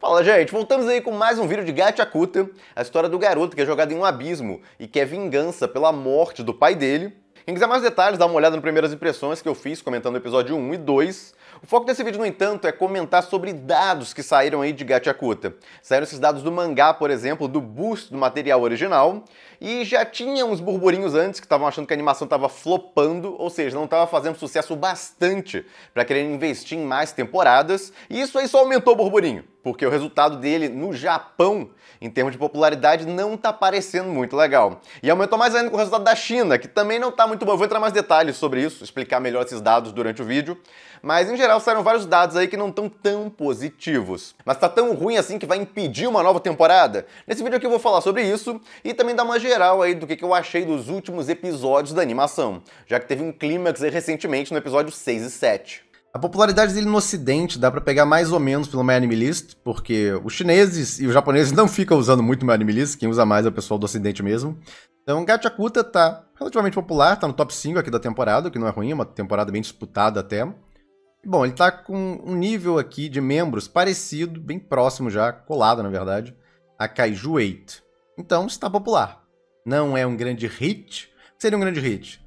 Fala, gente, voltamos aí com mais um vídeo de Gachakuta, a história do garoto que é jogado em um abismo e quer vingança pela morte do pai dele. Quem quiser mais detalhes, dá uma olhada nas primeiras impressões que eu fiz comentando o episódio 1 e 2. O foco desse vídeo, no entanto, é comentar sobre dados que saíram aí de Gachakuta. Saíram esses dados do mangá, por exemplo, do boost do material original, e já tinha uns burburinhos antes que estavam achando que a animação estava flopando, ou seja, não estava fazendo sucesso bastante para querer investir em mais temporadas, e isso aí só aumentou o burburinho, porque o resultado dele no Japão, em termos de popularidade, não tá parecendo muito legal. E aumentou mais ainda com o resultado da China, que também não tá muito bom. Eu vou entrar mais detalhes sobre isso, explicar melhor esses dados durante o vídeo. Mas, em geral, saíram vários dados aí que não estão tão positivos. Mas tá tão ruim assim que vai impedir uma nova temporada? Nesse vídeo aqui eu vou falar sobre isso e também dar uma geral aí do que eu achei dos últimos episódios da animação, já que teve um clímax aí recentemente no episódio 6 e 7. A popularidade dele no ocidente dá pra pegar mais ou menos pelo My Anime List, porque os chineses e os japoneses não ficam usando muito My Anime List, quem usa mais é o pessoal do ocidente mesmo. Então Gachakuta tá relativamente popular, tá no top 5 aqui da temporada, o que não é ruim, é uma temporada bem disputada até. Bom, ele tá com um nível aqui de membros parecido, bem próximo já, colado na verdade, a Kaiju 8. Então está popular. Não é um grande hit? Seria um grande hit.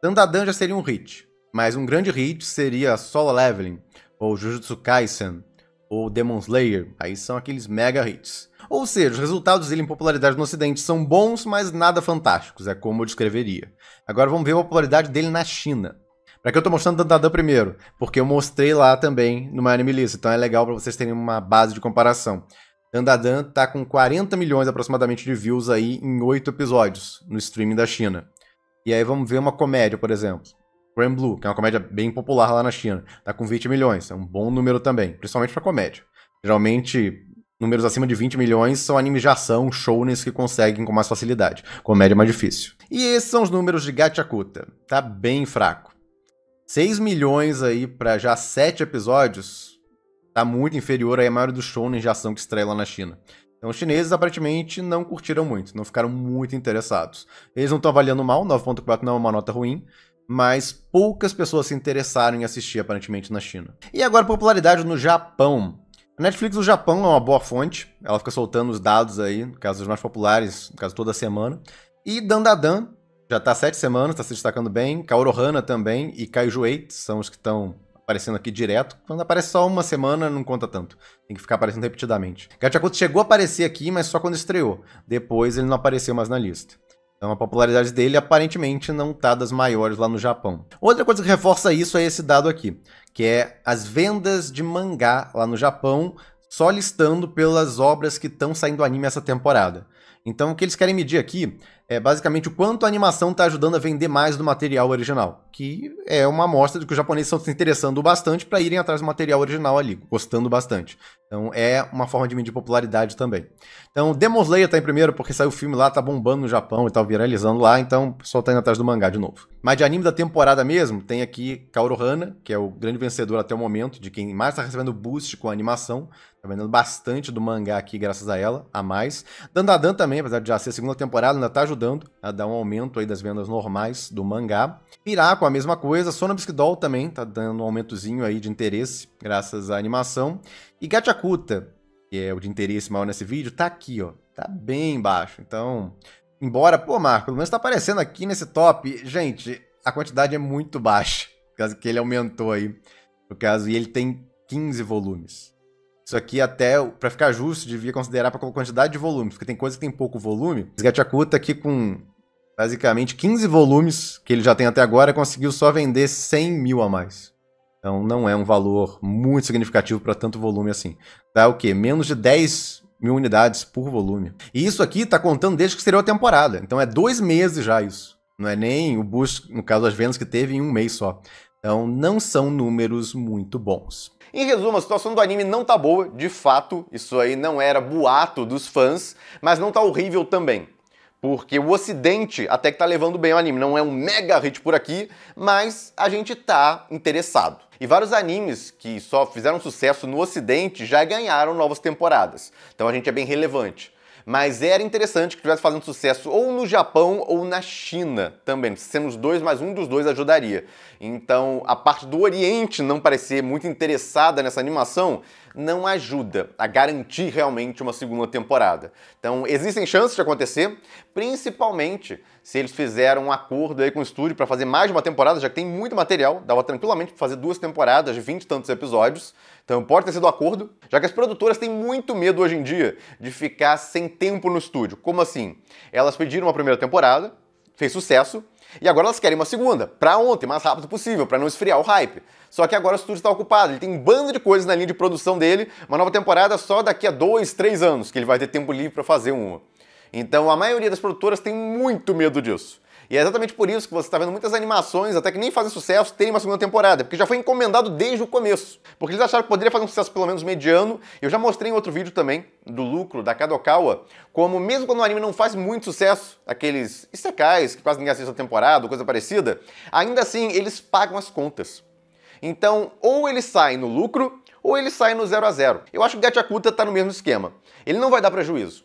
Dandadan já seria um hit. Mas um grande hit seria Solo Leveling, ou Jujutsu Kaisen, ou Demon Slayer. Aí são aqueles mega hits. Ou seja, os resultados dele em popularidade no ocidente são bons, mas nada fantásticos, é como eu descreveria. Agora vamos ver a popularidade dele na China. Pra que eu tô mostrando Dandadan primeiro? Porque eu mostrei lá também no My Anime List, então é legal pra vocês terem uma base de comparação. Dandadan tá com 40 milhões aproximadamente de views aí em 8 episódios no streaming da China. E aí vamos ver uma comédia, por exemplo. Granblue, que é uma comédia bem popular lá na China, tá com 20 milhões, é um bom número também, principalmente pra comédia. Geralmente, números acima de 20 milhões são animes de ação, shounens que conseguem com mais facilidade. Comédia é mais difícil. E esses são os números de Gachakuta, tá bem fraco. 6 milhões aí pra já 7 episódios, tá muito inferior aí à maioria dos shounens de ação que estreia lá na China. Então os chineses aparentemente não curtiram muito, não ficaram muito interessados. Eles não estão avaliando mal, 9.4 não é uma nota ruim, mas poucas pessoas se interessaram em assistir, aparentemente, na China. E agora, popularidade no Japão. A Netflix do Japão é uma boa fonte, ela fica soltando os dados aí, no caso dos mais populares, no caso toda semana. E Dandadan já tá 7 semanas, tá se destacando bem. Kaoru-hana também e Kaiju 8 são os que estão aparecendo aqui direto. Quando aparece só uma semana, não conta tanto. Tem que ficar aparecendo repetidamente. Gachakuta chegou a aparecer aqui, mas só quando estreou. Depois ele não apareceu mais na lista. Então a popularidade dele aparentemente não tá das maiores lá no Japão. Outra coisa que reforça isso é esse dado aqui, que é as vendas de mangá lá no Japão, só listando pelas obras que estão saindo do anime essa temporada. Então o que eles querem medir aqui é basicamente o quanto a animação está ajudando a vender mais do material original, que é uma amostra de que os japoneses estão se interessando bastante para irem atrás do material original ali, gostando bastante. Então é uma forma de medir popularidade também. Então Demon Slayer tá em primeiro porque saiu o filme lá, tá bombando no Japão e tá viralizando lá, então o pessoal tá indo atrás do mangá de novo. Mas de anime da temporada mesmo, tem aqui Kaoru-hana, que é o grande vencedor até o momento, de quem mais tá recebendo boost com a animação. Tá vendendo bastante do mangá aqui graças a ela, a mais. Dandadan também, apesar de já ser a segunda temporada, ainda tá ajudando a dar um aumento aí das vendas normais do mangá. Pirako, a mesma coisa. Sonobisque Doll também tá dando um aumentozinho aí de interesse graças à animação. E Gachakuta, que é o de interesse maior nesse vídeo, tá aqui, ó. Tá bem baixo. Então, embora, pô, Marco, pelo menos tá aparecendo aqui nesse top. Gente, a quantidade é muito baixa, por causa que ele aumentou aí. No caso, e ele tem 15 volumes. Isso aqui até, pra ficar justo, devia considerar para quantidade de volumes, porque tem coisa que tem pouco volume. Esse Gachakuta aqui com basicamente 15 volumes que ele já tem até agora, conseguiu só vender 100 mil a mais. Então não é um valor muito significativo para tanto volume assim. Dá o quê? Menos de 10 mil unidades por volume. E isso aqui tá contando desde que estreou a temporada. Então é 2 meses já isso. Não é nem o boost, no caso das vendas que teve em um mês só. Então não são números muito bons. Em resumo, a situação do anime não tá boa, de fato, isso aí não era boato dos fãs, mas não tá horrível também. Porque o ocidente até que tá levando bem o anime, não é um mega hit por aqui, mas a gente tá interessado. E vários animes que só fizeram sucesso no ocidente já ganharam novas temporadas, então a gente é bem relevante. Mas era interessante que estivesse fazendo sucesso ou no Japão ou na China também. Sendo os dois, mas um dos dois ajudaria. Então, a parte do Oriente não parecer muito interessada nessa animação não ajuda a garantir realmente uma segunda temporada. Então, existem chances de acontecer, principalmente se eles fizeram um acordo aí com o estúdio para fazer mais de uma temporada, já que tem muito material, dava tranquilamente para fazer 2 temporadas de 20 e tantos episódios. Então pode ter sido um acordo, já que as produtoras têm muito medo hoje em dia de ficar sem tempo no estúdio. Como assim? Elas pediram uma primeira temporada, fez sucesso, e agora elas querem uma segunda, pra ontem, mais rápido possível, pra não esfriar o hype. Só que agora o estúdio está ocupado, ele tem um bando de coisas na linha de produção dele, uma nova temporada só daqui a 2, 3 anos, que ele vai ter tempo livre pra fazer uma. Então a maioria das produtoras tem muito medo disso. E é exatamente por isso que você está vendo muitas animações, até que nem fazem sucesso, terem uma segunda temporada, porque já foi encomendado desde o começo. Porque eles acharam que poderia fazer um sucesso pelo menos mediano. Eu já mostrei em outro vídeo também, do lucro da Kadokawa, como mesmo quando o anime não faz muito sucesso, aqueles isekais que quase ninguém assiste a temporada, ou coisa parecida, ainda assim eles pagam as contas. Então, ou eles saem no lucro, ou eles saem no 0 a 0. Eu acho que Gachakuta está no mesmo esquema. Ele não vai dar prejuízo,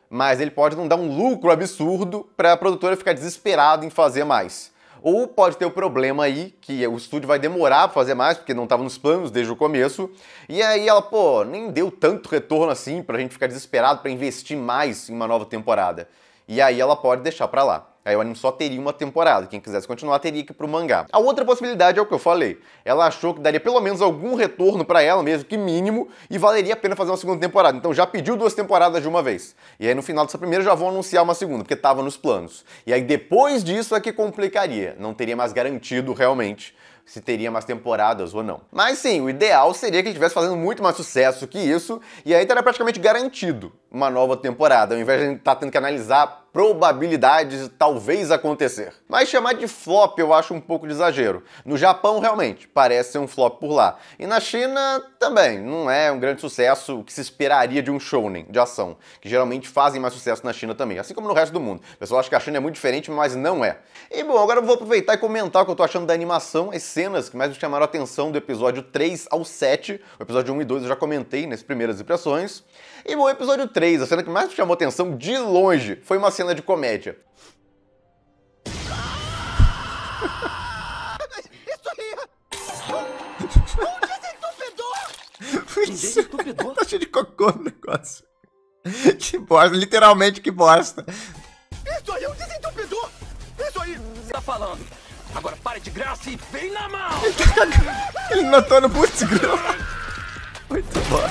mas ele pode não dar um lucro absurdo para a produtora ficar desesperada em fazer mais. Ou pode ter o problema aí, que o estúdio vai demorar para fazer mais, porque não estava nos planos desde o começo, e aí ela, pô, nem deu tanto retorno assim pra gente ficar desesperado para investir mais em uma nova temporada. E aí ela pode deixar pra lá. Aí o anime só teria uma temporada. Quem quisesse continuar teria que ir pro mangá. A outra possibilidade é o que eu falei. Ela achou que daria pelo menos algum retorno pra ela mesmo, que mínimo, e valeria a pena fazer uma segunda temporada. Então já pediu 2 temporadas de uma vez. E aí no final dessa primeira já vão anunciar uma segunda, porque tava nos planos. E aí depois disso é que complicaria. Não teria mais garantido realmente se teria mais temporadas ou não. Mas sim, o ideal seria que ele estivesse fazendo muito mais sucesso que isso, e aí estaria praticamente garantido uma nova temporada, ao invés de a gente estar tendo que analisar probabilidades de talvez acontecer. Mas chamar de flop eu acho um pouco de exagero. No Japão, realmente, parece ser um flop por lá. E na China, também, não é um grande sucesso que se esperaria de um shounen, de ação, que geralmente fazem mais sucesso na China também, assim como no resto do mundo. O pessoal acha que a China é muito diferente, mas não é. E bom, agora eu vou aproveitar e comentar o que eu tô achando da animação, as cenas que mais me chamaram a atenção do episódio 3 ao 7. O episódio 1 e 2 eu já comentei nas primeiras impressões. E bom, o episódio 3, a cena que mais me chamou a atenção de longe, foi uma cena de comédia. Isso aí! Um desentupidor! Tá cheio de cocô no negócio. Que bosta, literalmente que bosta. Isso aí é um desentupidor! Isso aí! Você tá falando? Agora pare de graça e vem na mão! Ele notou no putz grão. Muito bom.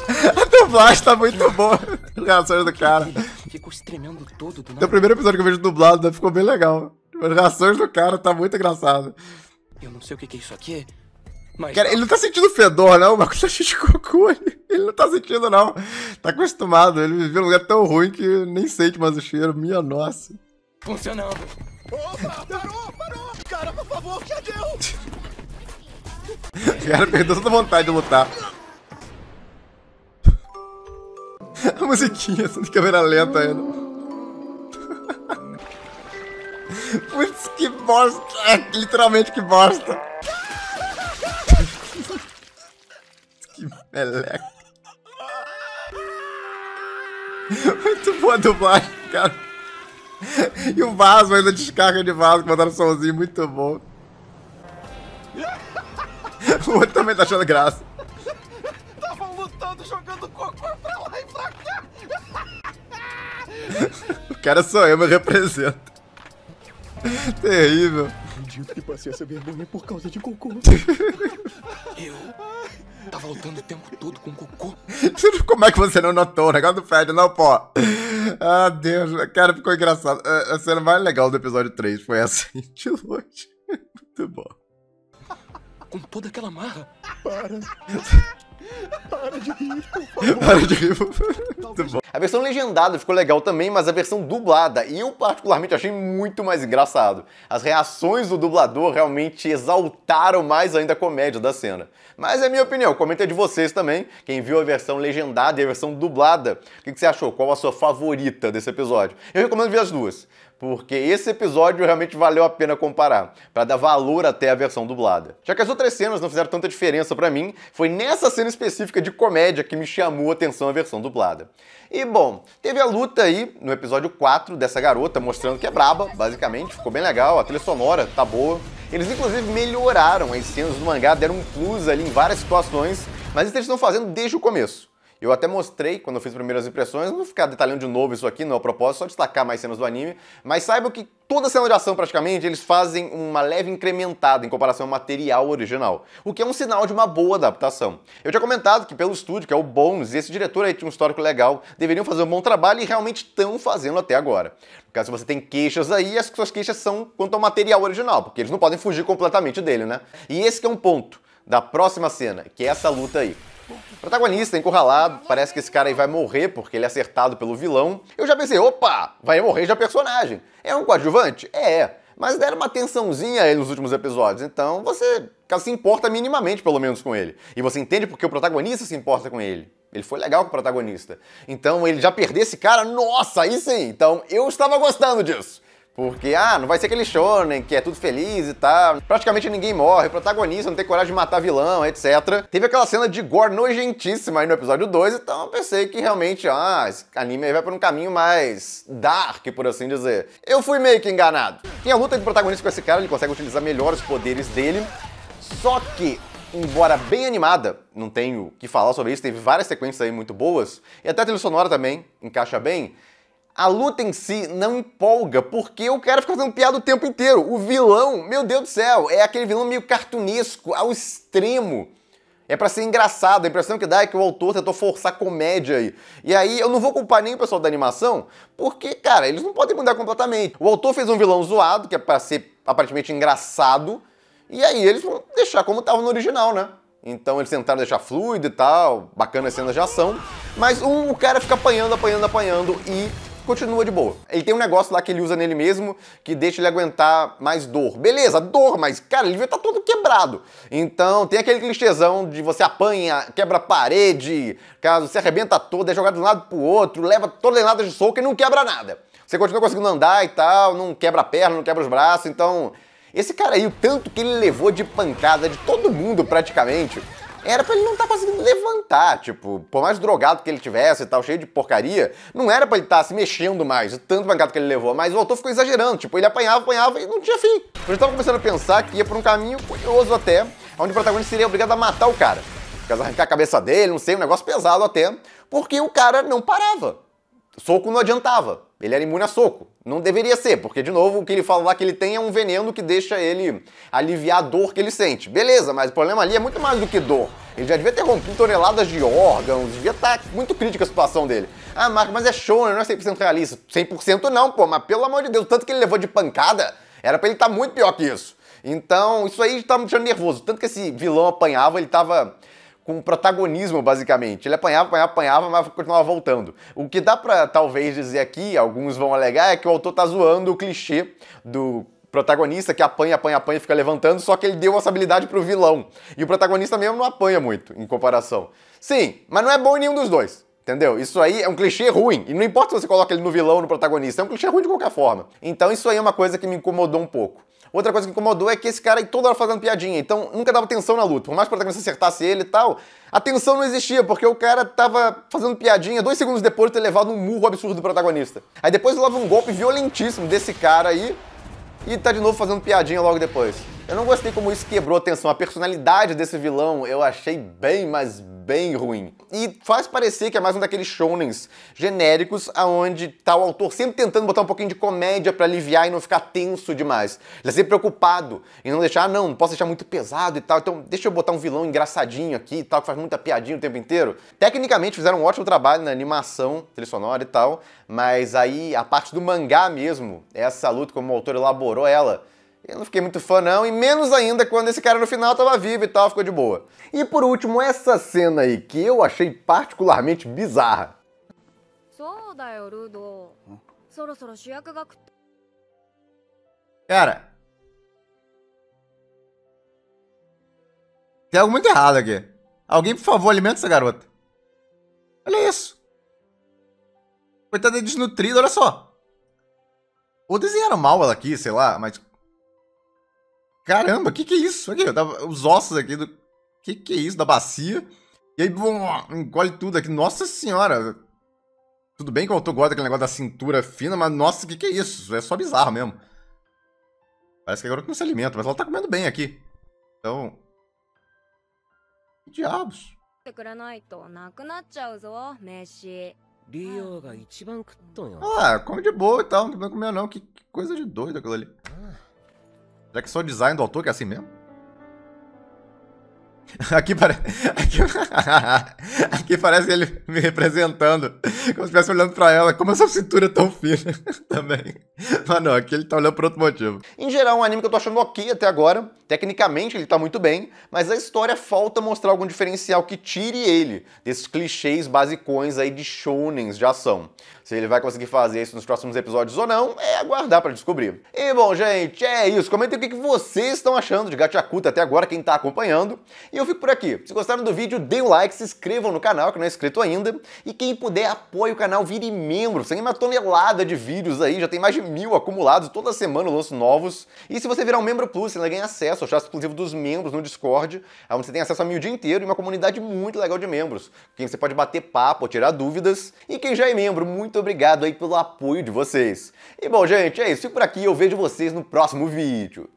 A dublagem tá muito boa. As reações do cara. Ficou tremendo todo do No nada. primeiro episódio que eu vejo dublado, ficou bem legal. As reações do cara tá muito engraçado. Eu não sei o que é isso aqui, mas... Cara, ele não tá sentindo fedor, não. O bagulho tá cheio de cocô. Ele não tá sentindo, não. Tá acostumado. Ele viveu num lugar tão ruim que nem sente mais o cheiro. Minha nossa. funcionando. Opa, parou! Cara, por favor, já deu! O cara perdeu toda a vontade de lutar. A musiquinha, só de câmera lenta ainda. Putz, que bosta! Literalmente que bosta! Que meleca! Muito boa a dublagem, cara! E o vaso ainda, descarga de vaso, que mandaram um somzinho muito bom. O outro também tá achando graça. Estavam lutando, jogando cocô pra lá e pra cá! O cara sou eu, me represento. Terrível. Acredito que passei essa vergonha por causa de cocô. Eu tava lutando o tempo todo com cocô. Como é que você não notou? O negócio do Fred, não, pô. Ah, Deus. Cara, ficou engraçado. A cena mais legal do episódio 3 foi essa aí, de longe. Muito bom. Com toda aquela marra. Para de rir. Muito bom. A versão legendada ficou legal também, mas a versão dublada, eu particularmente achei muito mais engraçado. As reações do dublador realmente exaltaram mais ainda a comédia da cena. Mas é minha opinião, comenta aí de vocês também, quem viu a versão legendada e a versão dublada, o que você achou? Qual a sua favorita desse episódio? Eu recomendo ver as duas, porque esse episódio realmente valeu a pena comparar, pra dar valor até a versão dublada. Já que as outras cenas não fizeram tanta diferença pra mim, foi nessa cena específica de comédia que me chamou a atenção a versão dublada. E bom, teve a luta aí no episódio 4 dessa garota mostrando que é braba, basicamente, ficou bem legal, a trilha sonora tá boa. Eles inclusive melhoraram as cenas do mangá, deram um plus ali em várias situações, Mas isso eles estão fazendo desde o começo. Eu até mostrei, quando eu fiz as primeiras impressões, não vou ficar detalhando de novo isso aqui, não é o propósito, só destacar mais cenas do anime, mas saiba que toda cena de ação, praticamente, eles fazem uma leve incrementada em comparação ao material original, o que é um sinal de uma boa adaptação. Eu tinha comentado que pelo estúdio, que é o Bones, e esse diretor aí tinha um histórico legal, deveriam fazer um bom trabalho e realmente estão fazendo até agora. No caso, se você tem queixas aí, as suas queixas são quanto ao material original, porque eles não podem fugir completamente dele, né? E esse que é um ponto da próxima cena, que é essa luta aí. O protagonista encurralado, parece que esse cara aí vai morrer porque ele é acertado pelo vilão. Eu já pensei, opa, vai morrer já personagem. É um coadjuvante? É, mas deram uma tensãozinha a ele nos últimos episódios, então você se importa minimamente, pelo menos, com ele. E você entende porque o protagonista se importa com ele. Ele foi legal com o protagonista. Então ele já perder esse cara, nossa, aí sim. Então eu estava gostando disso. Porque, não vai ser aquele shonen que é tudo feliz e tal. Praticamente ninguém morre, o protagonista não tem coragem de matar vilão, etc. Teve aquela cena de gore nojentíssima aí no episódio 2, então eu pensei que realmente, esse anime aí vai por um caminho mais dark, por assim dizer. Eu fui meio que enganado. Tem a luta do protagonista com esse cara, ele consegue utilizar melhor os poderes dele. Só que, embora bem animada, não tenho o que falar sobre isso, teve várias sequências aí muito boas, e até a trilha sonora também encaixa bem. A luta em si não empolga, porque o cara fica fazendo piada o tempo inteiro. O vilão, meu Deus do céu, é aquele vilão meio cartunesco, ao extremo. É pra ser engraçado, a impressão que dá é que o autor tentou forçar comédia aí. E aí eu não vou culpar nem o pessoal da animação, porque, cara, eles não podem mudar completamente. O autor fez um vilão zoado, que é pra ser aparentemente engraçado, e aí eles vão deixar como tava no original, né? Então eles tentaram deixar fluido e tal, bacana as cenas de ação, mas o cara fica apanhando e continua de boa. Ele tem um negócio lá que ele usa nele mesmo que deixa ele aguentar mais dor. Beleza, dor, mas, cara, ele devia estar todo quebrado. Então, tem aquele clichêzão de você apanha, quebra a parede, caso se arrebenta todo, é jogado de um lado pro outro, leva toneladas de soco e não quebra nada. Você continua conseguindo andar e tal, não quebra a perna, não quebra os braços, então... Esse cara aí, o tanto que ele levou de pancada de todo mundo, praticamente... Era pra ele não estar conseguindo levantar, tipo, por mais drogado que ele tivesse e tal, cheio de porcaria, não era pra ele estar se mexendo mais, de tanto pancada que ele levou, mas o autor ficou exagerando, tipo, ele apanhava e não tinha fim. Eu já tava começando a pensar que ia por um caminho curioso até, onde o protagonista seria obrigado a matar o cara. Por causa arrancar a cabeça dele, não sei, um negócio pesado até, porque o cara não parava. Soco não adiantava, ele era imune a soco. Não deveria ser, porque, de novo, o que ele fala lá que ele tem é um veneno que deixa ele aliviar a dor que ele sente. Beleza, mas o problema ali é muito mais do que dor. Ele já devia ter rompido toneladas de órgãos, devia estar muito crítica a situação dele. Marco, mas é show, não é 100% realista. 100% não, pô, mas pelo amor de Deus, tanto que ele levou de pancada, era pra ele estar muito pior que isso. Então, isso aí tá me deixando nervoso. Tanto que esse vilão apanhava, ele tava... com protagonismo, basicamente. Ele apanhava, mas continuava voltando. O que dá pra, talvez, dizer aqui, alguns vão alegar, é que o autor tá zoando o clichê do protagonista que apanha e fica levantando, só que ele deu essa habilidade pro vilão. E o protagonista mesmo não apanha muito, em comparação. Sim, mas não é bom em nenhum dos dois. Entendeu? Isso aí é um clichê ruim. E não importa se você coloca ele no vilão ou no protagonista, é um clichê ruim de qualquer forma. Então isso aí é uma coisa que me incomodou um pouco. Outra coisa que incomodou é que esse cara aí toda hora fazendo piadinha, então nunca dava tensão na luta. Por mais que o protagonista acertasse ele e tal, a tensão não existia, porque o cara tava fazendo piadinha 2 segundos depois de ter levado um murro absurdo do protagonista. Aí depois ele leva um golpe violentíssimo desse cara aí e tá de novo fazendo piadinha logo depois. Eu não gostei como isso quebrou a tensão. A personalidade desse vilão eu achei bem, mas bem ruim. E faz parecer que é mais um daqueles shonens genéricos aonde tá o autor sempre tentando botar um pouquinho de comédia pra aliviar e não ficar tenso demais. Ele é sempre preocupado em não deixar, não posso deixar muito pesado e tal, então deixa eu botar um vilão engraçadinho aqui e tal, que faz muita piadinha o tempo inteiro. Tecnicamente fizeram um ótimo trabalho na animação, trilha sonora e tal, mas aí a parte do mangá mesmo, essa luta como o autor elaborou ela, eu não fiquei muito fã não, e menos ainda quando esse cara no final tava vivo e tal, ficou de boa. E por último, essa cena aí, que eu achei particularmente bizarra. Cara, tem algo muito errado aqui. Alguém, por favor, alimenta essa garota. Olha isso. Coitada desnutrida, olha só. Ou desenharam mal ela aqui, sei lá, mas... Caramba, que é isso? Aqui, os ossos aqui do... Que é isso? Da bacia. E aí, bum, engole tudo aqui. Nossa senhora. Tudo bem que o autor gosta daquele negócio da cintura fina, mas nossa, que é isso? Isso é só bizarro mesmo. Parece que agora não se alimenta, mas ela tá comendo bem aqui. Então... Que diabos? ってくれないとなくなっちゃうぞ、飯。リオが一番食っとんよ。Ah, come de boa e tal, não tem problema comer não. Que coisa de doido aquilo ali. Já que só o design do autor que é assim mesmo. Aqui parece. Aqui parece ele me representando. Como se estivesse olhando pra ela. Como essa cintura é tão fina também. Mas não, aqui ele tá olhando por outro motivo. Em geral, é um anime que eu tô achando ok até agora. Tecnicamente ele tá muito bem, mas a história falta mostrar algum diferencial que tire ele desses clichês basicões aí de shounens de ação. Se ele vai conseguir fazer isso nos próximos episódios ou não, é aguardar pra descobrir. E bom, gente, é isso. Comentem o que vocês estão achando de Gachakuta até agora, quem tá acompanhando. E eu fico por aqui. Se gostaram do vídeo, deem um like, se inscrevam no canal, que não é inscrito ainda. E quem puder, apoie o canal, vire membro. Você tem uma tonelada de vídeos aí, já tem mais de 1000 acumulados. Toda semana eu lanço novos. E se você virar um membro plus, você ainda ganha acesso ao chat exclusivo dos membros no Discord, onde você tem acesso a mim o dia inteiro e uma comunidade muito legal de membros, quem você pode bater papo ou tirar dúvidas. E quem já é membro, muito obrigado aí pelo apoio de vocês. E bom, gente, é isso. Fico por aqui, eu vejo vocês no próximo vídeo.